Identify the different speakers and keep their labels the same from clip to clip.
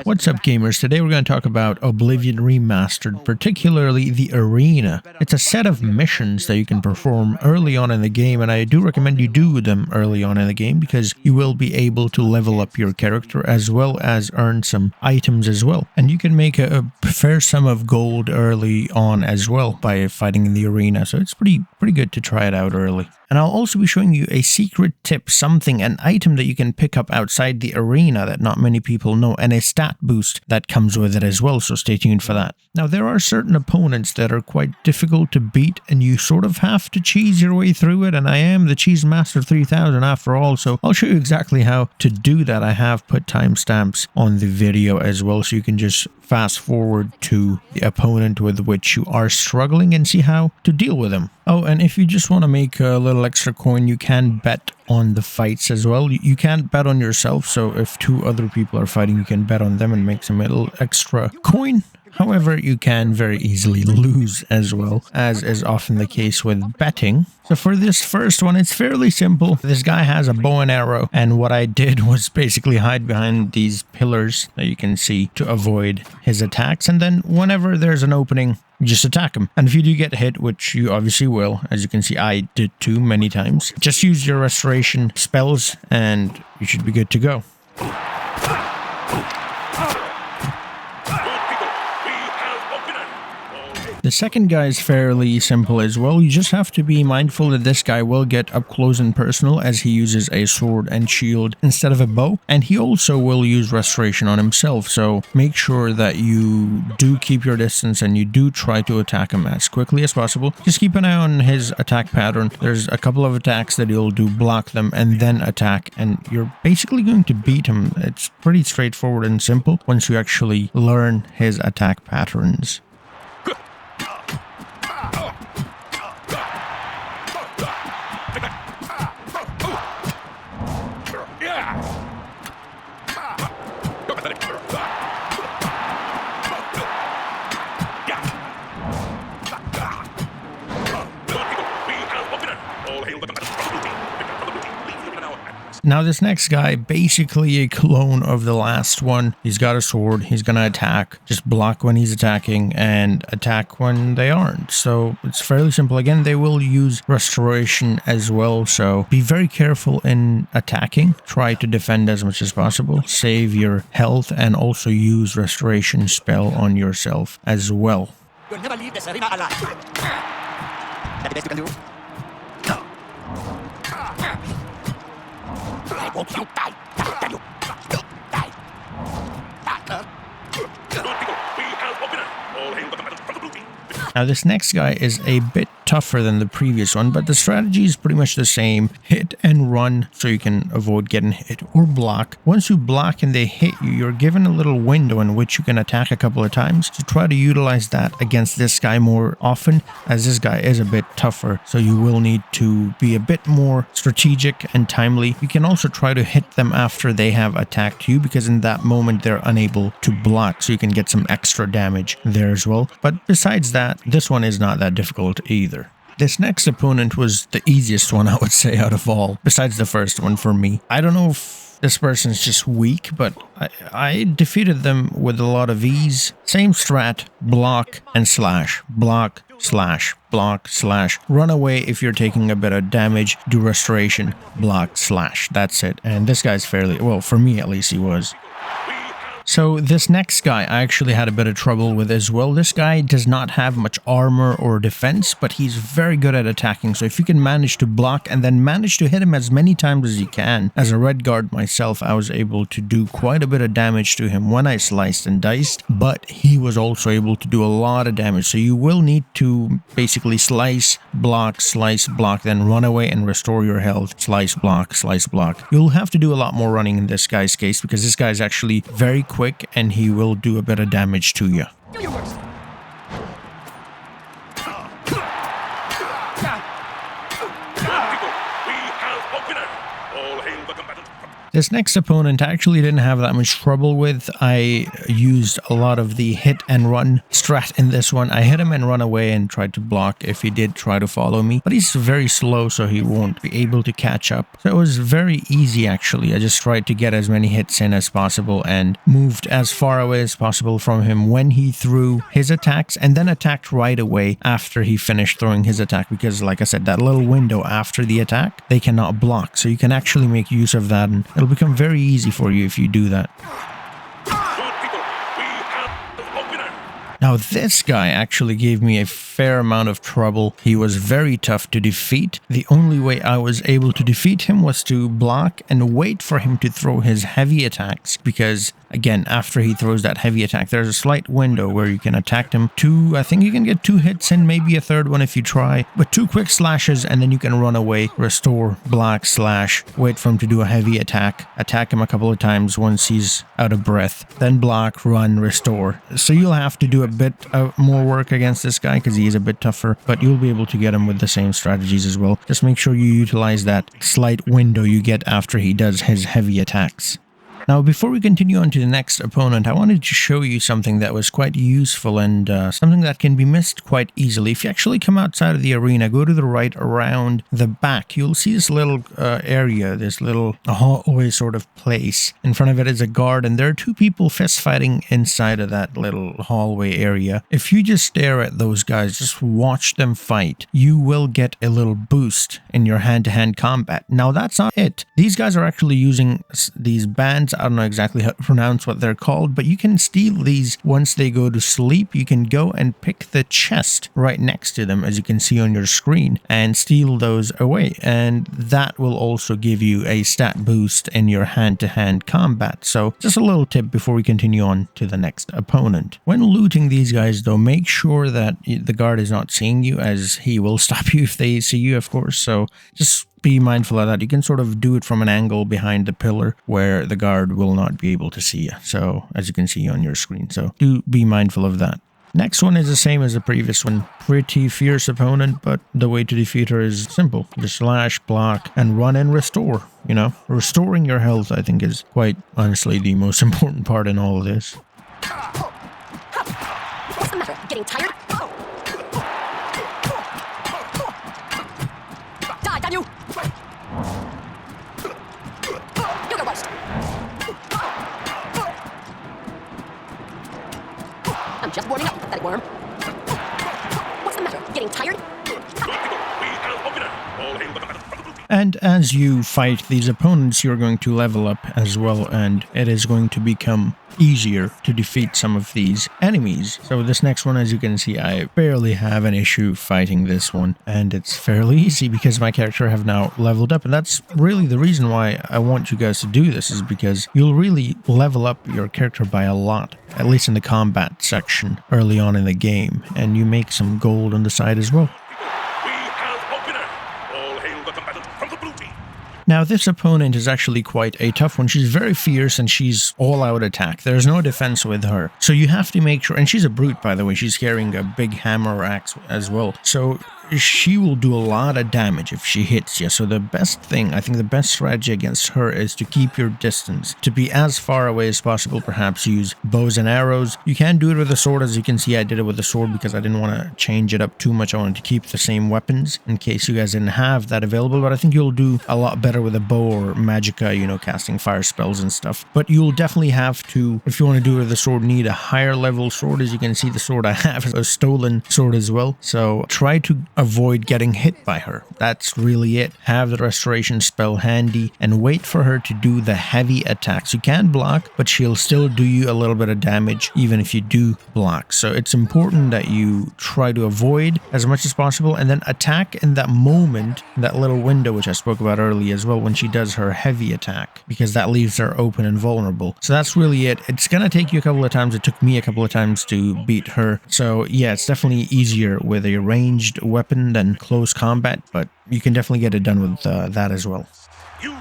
Speaker 1: What's up, gamers? Today we're going to talk about Oblivion Remastered, particularly the Arena. It's a set of missions that you can perform early on in the game, and I do recommend you do them early on in the game because you will be able to level up your character as well as earn some items as well. And you can make a fair sum of gold early on as well by fighting in the arena, so it's pretty good to try it out early. And I'll also be showing you a secret tip, an item that you can pick up outside the arena that not many people know, and a stat boost that comes with it as well, so stay tuned for that. Now, there are certain opponents that are quite difficult to beat, and you sort of have to cheese your way through it, and I am the Cheese Master 3000 after all, so I'll show you exactly how to do that. I have put timestamps on the video as well, so you can just fast forward to the opponent with which you are struggling and see how to deal with them. Oh, and if you just want to make a little extra coin, you can bet on the fights as well. You can't bet on yourself, so if two other people are fighting, you can bet on them and make some little extra coin. However, you can very easily lose as well, as is often the case with betting. So for this first one, it's fairly simple. This guy has a bow and arrow, and what I did was basically hide behind these pillars that you can see to avoid his attacks, and then whenever there's an opening, you just attack him. And if you do get hit, which you obviously will, as you can see I did too many times, just use your restoration spells and you should be good to go. The second guy is fairly simple as well. You just have to be mindful that this guy will get up close and personal as he uses a sword and shield instead of a bow, and he also will use restoration on himself, so make sure that you do keep your distance and you do try to attack him as quickly as possible. Just keep an eye on his attack pattern. There's a couple of attacks that he'll do, block them and then attack, and you're basically going to beat him. It's pretty straightforward and simple once you actually learn his attack patterns. Now this next guy, basically a clone of the last one. He's got a sword, he's gonna attack, just block when he's attacking and attack when they aren't. So it's fairly simple. Again, they will use restoration as well, so be very careful in attacking. Try to defend as much as possible, save your health, and also use restoration spell on yourself as well.
Speaker 2: You'll never leave this arena alive. That the best you can do? I hope you die. Die.
Speaker 1: Now this next guy is a bit tougher than the previous one, but the strategy is pretty much the same. Hit and run so you can avoid getting hit, or block. Once you block and they hit you, you're given a little window in which you can attack a couple of times. So try to utilize that against this guy more often, as this guy is a bit tougher, so you will need to be a bit more strategic and timely. You can also try to hit them after they have attacked you, because in that moment they're unable to block, so you can get some extra damage there as well. But besides that, this one is not that difficult either. This next opponent was the easiest one, I would say, out of all, besides the first one for me. I don't know if this person's just weak, but I defeated them with a lot of ease. Same strat, block and slash, block, slash, block, slash. Run away if you're taking a bit of damage, do restoration, block, slash. That's it. And this guy's fairly, well, for me at least he was. So this next guy I actually had a bit of trouble with as well. This guy does not have much armor or defense, but he's very good at attacking. So if you can manage to block and then manage to hit him as many times as you can. As a red guard myself, I was able to do quite a bit of damage to him when I sliced and diced, but he was also able to do a lot of damage. So you will need to basically slice, block, then run away and restore your health. Slice, block. You'll have to do a lot more running in this guy's case, because this guy's actually very quick and he will do a bit of damage to you.
Speaker 2: Do your worst.
Speaker 1: The This next opponent I actually didn't have that much trouble with. I used a lot of the hit and run strat in this one. I hit him and run away and tried to block if he did try to follow me, but he's very slow, so he won't be able to catch up. So it was very easy actually. I just tried to get as many hits in as possible and moved as far away as possible from him when he threw his attacks, and then attacked right away after he finished throwing his attack, because like I said, that little window after the attack, they cannot block, so you can actually make use of that, and it'll become very easy for you if you do that. Now this guy actually gave me a fair amount of trouble. He was very tough to defeat. The only way I was able to defeat him was to block and wait for him to throw his heavy attacks, because again, after he throws that heavy attack, there's a slight window where you can attack him. I think you can get 2 hits in, maybe a third one if you try, but 2 quick slashes and then you can run away, restore, block, slash, wait for him to do a heavy attack him a couple of times once he's out of breath, then block, run, restore. So you'll have to do a bit more work against this guy because he is a bit tougher, but you'll be able to get him with the same strategies as well. Just make sure you utilize that slight window you get after he does his heavy attacks. Now, before we continue on to the next opponent, I wanted to show you something that was quite useful and something that can be missed quite easily. If you actually come outside of the arena, go to the right around the back, you'll see this little area, this little hallway sort of place. In front of it is a guard, and there are 2 people fist fighting inside of that little hallway area. If you just stare at those guys, just watch them fight, you will get a little boost in your hand-to-hand combat. Now, that's not it. These guys are actually using these bands. I don't know exactly how to pronounce what they're called, but you can steal these once they go to sleep. You can go and pick the chest right next to them, as you can see on your screen, and steal those away. And that will also give you a stat boost in your hand-to-hand combat. So just a little tip before we continue on to the next opponent. When looting these guys though, make sure that the guard is not seeing you, as he will stop you if they see you, of course. So just be mindful of that. You can sort of do it from an angle behind the pillar where the guard will not be able to see you. So as you can see on your screen. So do be mindful of that. Next one is the same as the previous one. Pretty fierce opponent, but the way to defeat her is simple. Just slash, block, and run and restore. You know, restoring your health, I think, is quite honestly the most important part in all of this.
Speaker 3: What's the matter? Getting tired? Die, damn you! You go first. I'm just warming up, pathetic worm. What's the matter? Getting tired?
Speaker 1: And as you fight these opponents, you're going to level up as well, and it is going to become easier to defeat some of these enemies. So this next one, as you can see, I barely have an issue fighting this one, and it's fairly easy because my character have now leveled up. And that's really the reason why I want you guys to do this, is because you'll really level up your character by a lot, at least in the combat section early on in the game, and you make some gold on the side as well. Now, this opponent is actually quite a tough one. She's very fierce and she's all-out attack. There's no defense with her. So you have to make sure, and she's a brute, by the way. She's carrying a big hammer or axe as well. So she will do a lot of damage if she hits you. So the best thing, I think the best strategy against her is to keep your distance, to be as far away as possible. Perhaps use bows and arrows. You can do it with a sword. As you can see, I did it with a sword because I didn't want to change it up too much. I wanted to keep the same weapons in case you guys didn't have that available. But I think you'll do a lot better with a bow or magicka, you know, casting fire spells and stuff. But you'll definitely have to, if you want to do it with a sword, need a higher level sword. As you can see, the sword I have is a stolen sword as well. So try to avoid getting hit by her. That's really it. Have the restoration spell handy and wait for her to do the heavy attacks. You can block, but she'll still do you a little bit of damage even if you do block. So it's important that you try to avoid as much as possible and then attack in that moment, that little window which I spoke about earlier as well, when she does her heavy attack, because that leaves her open and vulnerable. So that's really it. It's gonna take you a couple of times. It took me a couple of times to beat her. So yeah, it's definitely easier with a ranged weapon than close combat, but you can definitely get it done with that as well.
Speaker 2: You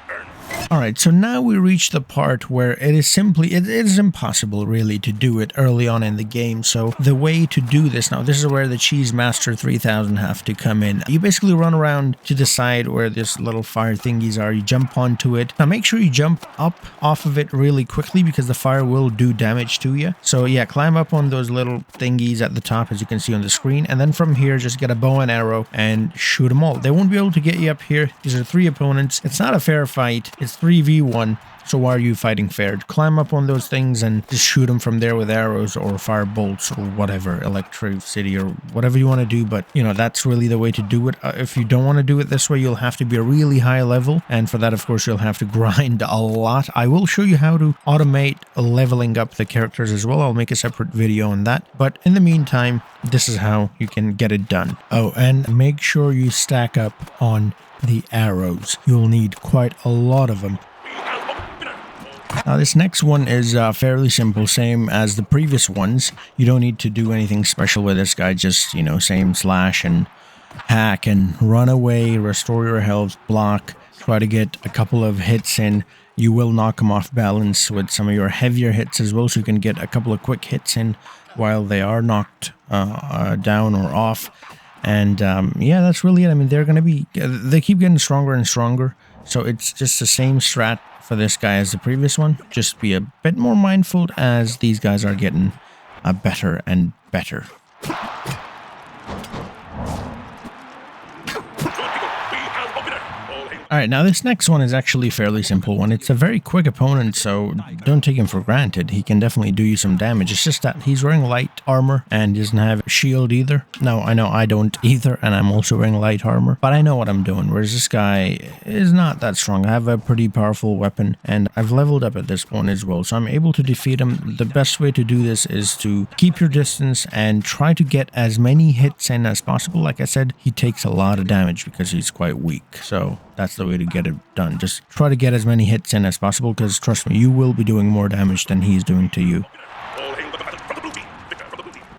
Speaker 2: earn.
Speaker 1: Alright, so now we reach the part where it is impossible really to do it early on in the game. So the way to do this, now this is where the Cheese Master 3000 have to come in. You basically run around to the side where this little fire thingies are, you jump onto it. Now make sure you jump up off of it really quickly because the fire will do damage to you. So yeah, climb up on those little thingies at the top as you can see on the screen, and then from here just get a bow and arrow and shoot them all. They won't be able to get you up here. These are 3 opponents. It's not a fair fight. It's 3v1. So why are you fighting fair? Climb up on those things and just shoot them from there with arrows or fire bolts or whatever, electricity or whatever you want to do. But, you know, that's really the way to do it. If you don't want to do it this way, you'll have to be a really high level. And for that, of course, you'll have to grind a lot. I will show you how to automate leveling up the characters as well. I'll make a separate video on that. But in the meantime, this is how you can get it done. Oh, and make sure you stack up on the arrows. You'll need quite a lot of them. Now this next one is fairly simple, same as the previous ones. You don't need to do anything special with this guy, just, you know, same slash and hack and run away, restore your health, block, try to get a couple of hits in. You will knock them off balance with some of your heavier hits as well, so you can get a couple of quick hits in while they are knocked down or off. And yeah, that's really it. I mean, they keep getting stronger and stronger, so it's just the same strat for this guy as the previous one. Just be a bit more mindful as these guys are getting better and better. Alright, now this next one is actually a fairly simple one. It's a very quick opponent, so don't take him for granted. He can definitely do you some damage. It's just that he's wearing light armor and doesn't have a shield either. Now, I know I don't either, and I'm also wearing light armor, but I know what I'm doing, whereas this guy is not that strong. I have a pretty powerful weapon, and I've leveled up at this point as well, so I'm able to defeat him. The best way to do this is to keep your distance and try to get as many hits in as possible. Like I said, he takes a lot of damage because he's quite weak, so that's the way to get it done. Just try to get as many hits in as possible, because trust me, you will be doing more damage than he's doing to you.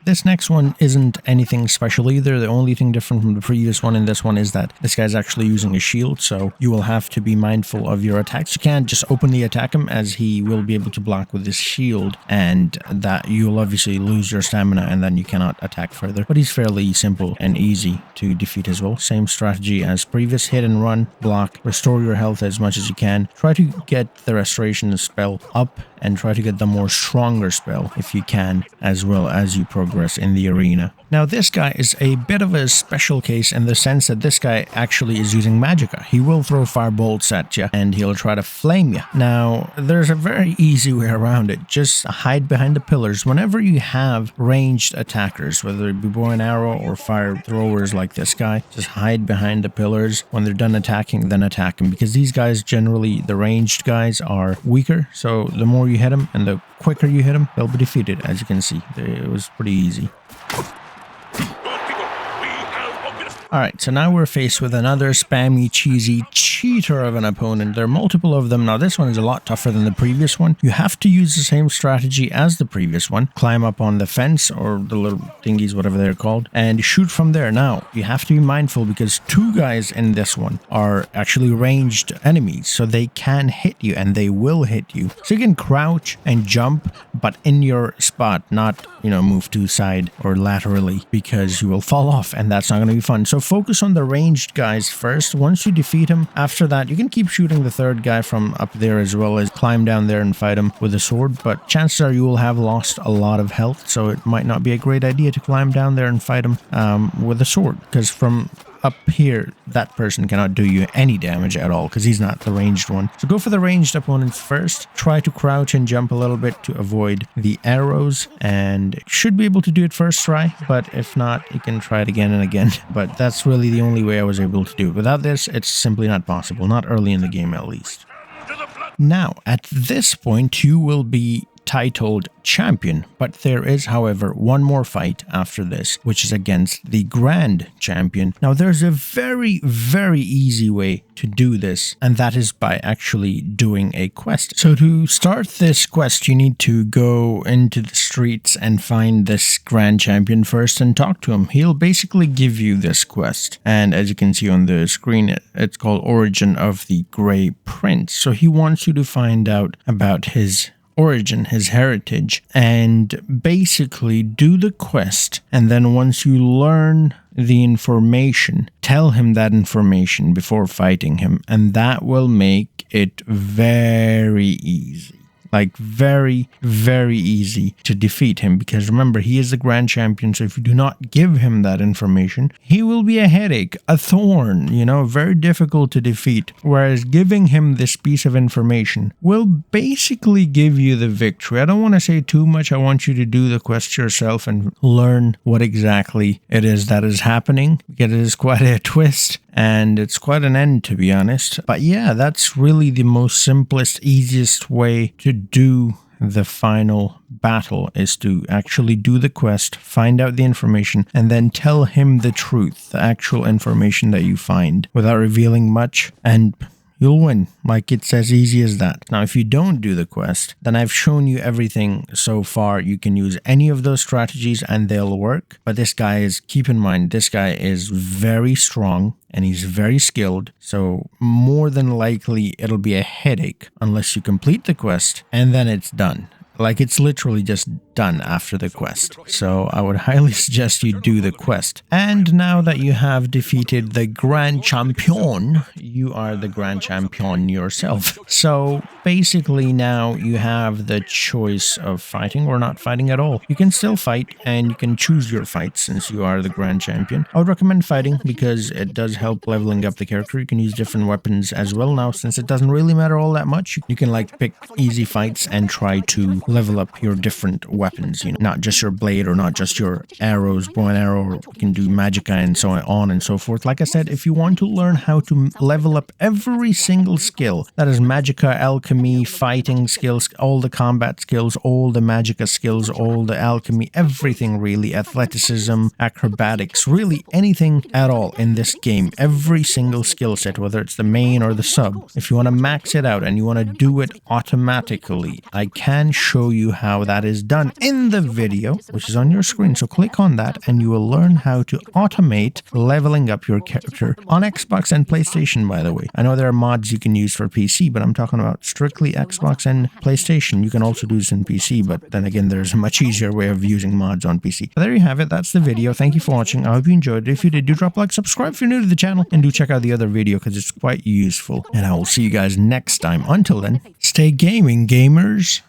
Speaker 1: This next one isn't anything special either. The only thing different from the previous one in this one is that this guy's actually using a shield, so you will have to be mindful of your attacks. You can't just openly attack him, as he will be able to block with his shield, and that you'll obviously lose your stamina and then you cannot attack further. But he's fairly simple and easy to defeat as well. Same strategy as previous: hit and run, block, restore your health as much as you can. Try to get the restoration spell up and try to get the more stronger spell if you can, as well as you progress in the arena. Now this guy is a bit of a special case in the sense that this guy actually is using magicka. He will throw fire bolts at you and he'll try to flame you. Now there's a very easy way around it. Just hide behind the pillars. Whenever you have ranged attackers, whether it be bow and arrow or fire throwers like this guy, just hide behind the pillars. When they're done attacking, then attack them, because these guys, generally the ranged guys, are weaker, so the more you hit them and the quicker you hit them, they'll be defeated. As you can see, it was pretty easy. Alright, so now we're faced with another spammy, cheesy cheater of an opponent. There are multiple of them. Now this one is a lot tougher than the previous one. You have to use the same strategy as the previous one. Climb up on the fence, or the little thingies, whatever they're called, and shoot from there. Now, you have to be mindful, because 2 guys in this one are actually ranged enemies, so they can hit you, and they will hit you. So you can crouch and jump, but in your spot, not, you know, move to side or laterally, because you will fall off, and that's not going to be fun. So focus on the ranged guys first. Once you defeat him, after that, you can keep shooting the third guy from up there, as well as climb down there and fight him with a sword. But chances are you will have lost a lot of health, so it might not be a great idea to climb down there and fight him with a sword, because from up here, that person cannot do you any damage at all, because he's not the ranged one. So go for the ranged opponents first. Try to crouch and jump a little bit to avoid the arrows, and should be able to do it first try, but if not, you can try it again and again. But that's really the only way I was able to do it. Without this, it's simply not possible, not early in the game at least. Now, at this point, you will be titled champion. But there is, however, one more fight after this, which is against the Grand Champion. Now, there's a very, very easy way to do this, and that is by actually doing a quest. So to start this quest, you need to go into the streets and find this Grand Champion first and talk to him. He'll basically give you this quest, and as you can see on the screen, it's called Origin of the Grey Prince. So he wants you to find out about his origin, his heritage, and basically do the quest. And then once you learn the information, tell him that information before fighting him, and that will make it very easy. Like very, very easy to defeat him, because remember, he is the Grand Champion, so if you do not give him that information, he will be a headache, a thorn, you know, very difficult to defeat. Whereas giving him this piece of information will basically give you the victory. I don't want to say too much. I want you to do the quest yourself and learn what exactly it is that is happening, because it is quite a twist. And it's quite an end, to be honest. But yeah, that's really the most simplest, easiest way to do the final battle, is to actually do the quest, find out the information, and then tell him the truth, the actual information that you find, without revealing much, and you'll win. Like, it's as easy as that. Now, if you don't do the quest, then I've shown you everything so far. You can use any of those strategies and they'll work. But this guy is, keep in mind, this guy is very strong and he's very skilled. So more than likely, it'll be a headache unless you complete the quest and then it's done. Like, it's literally just done after the quest. So I would highly suggest you do the quest. And now that you have defeated the Grand Chamion, you are the Grand Chamion yourself. So basically now you have the choice of fighting or not fighting at all. You can still fight and you can choose your fight since you are the Grand Champion. I would recommend fighting because it does help leveling up the character. You can use different weapons as well now, since it doesn't really matter all that much. You can like pick easy fights and try to level up your different weapons, you know, not just your blade or not just your arrows, bow and arrow. You can do magicka and so on and so forth. Like I said, if you want to learn how to level up every single skill, that is magicka, alchemy, fighting skills, all the combat skills, all the magicka skills, all the alchemy, everything really, athleticism, acrobatics, really anything at all in this game, every single skill set, whether it's the main or the sub, if you want to max it out and you want to do it automatically, I can show you how that is done in the video, which is on your screen. So click on that and you will learn how to automate leveling up your character on Xbox and PlayStation, by the way. I know there are mods you can use for PC, but I'm talking about strictly Xbox and PlayStation. You can also do this in PC, but then again, there's a much easier way of using mods on PC. But there you have it. That's the video. Thank you for watching. I hope you enjoyed it. If you did, do drop a like, subscribe if you're new to the channel, and do check out the other video because it's quite useful. And I will see you guys next time. Until then, stay gaming, gamers.